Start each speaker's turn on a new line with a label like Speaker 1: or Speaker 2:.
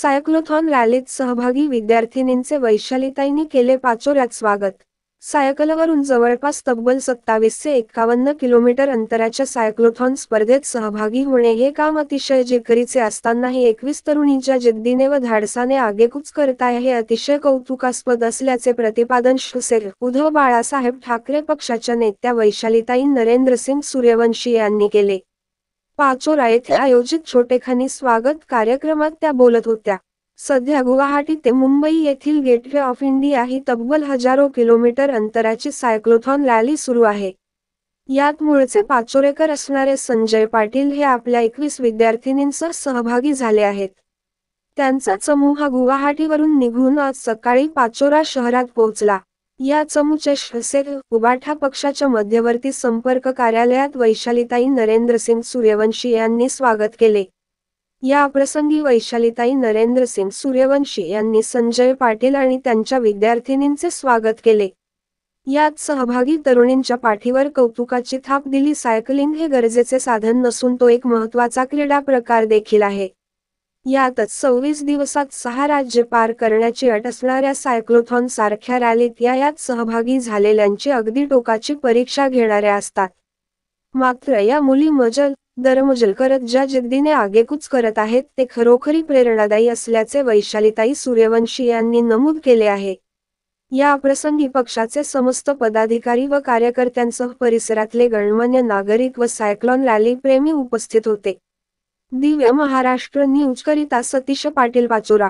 Speaker 1: Cyclothon रॅलीत सहभागी विद्यार्थिनींचे वैशालीताईंनी केले पाचोऱ्यात स्वागत। सायकलवरून जवळपास तब्बल 2751 किलोमीटर अंतराच्या सायक्लोथॉन स्पर्धेत सहभागी होणे हे काम अतिशय जिकरीचे असतानाही 21 तरुणींच्या जिद्दीने व धाडसाने आगेकूच करताय हे अतिशय कौतुकास्पद असल्याचे प्रतिपादन शिवसेना उद्धव बाळासाहेब ठाकरे पक्षाच्या नेत्या वैशालीताई नरेंद्रसिंग सूर्यवंशी यांनी केले। पाचोरा येथे आयोजित छोटेखानी स्वागत कार्यक्रमात त्या बोलत होत्या। सध्या गुवाहाटी ते मुंबई येथील गेटवे ऑफ इंडिया ही तब्बल हजारो किलोमीटर अंतराची सायक्लोथॉन रॅली सुरू आहे। यात मूळचे पाचोरेकर असणारे संजय पाटील हे आपल्या 21 विद्यार्थिनींसह सहभागी झाले आहेत। त्यांचा चमू हा गुवाहाटीवरून निघून आज सकाळी पाचोरा शहरात पोहोचला। या चमूचे शिवसेना उबाठा पक्षाच्या मध्यवर्ती संपर्क कार्यालयात वैशालीताई नरेंद्रसिंग सूर्यवंशी यांनी स्वागत केले। या प्रसंगी वैशालीताई नरेंद्रसिंग सूर्यवंशी यांनी संजय पाटील आणि त्यांच्या विद्यार्थिनींचे स्वागत केले। यात सहभागी तरुणींच्या पाठीवर कौतुकाची थाप दिली। सायकलिंग हे गरजेचे साधन नसून तो एक महत्त्वाचा क्रीडा प्रकार देखील आहे। यातच 26 दिवसात 6 राज्ये पार करण्याची अट असणाऱ्या सायक्लोथॉन सारख्या रॅलीत यात सहभागी झालेल्यांची अगदी टोकाची परीक्षा घेणाऱ्या असतात। मात्र या मुली मजल दरमजल करत ज्या जिद्दीने आगेकूच करत आहेत ते खरोखरी प्रेरणादायी असल्याचे वैशालीताई सूर्यवंशी यांनी नमूद केले आहे। या प्रसंगी पक्षाचे समस्त पदाधिकारी व कार्यकर्त्यांसह परिसरातले गणमान्य नागरिक व सायक्लॉन रॅली प्रेमी उपस्थित होते। दिव्य महाराष्ट्र न्यूज करिता सतीश पाटील, पाचोरा।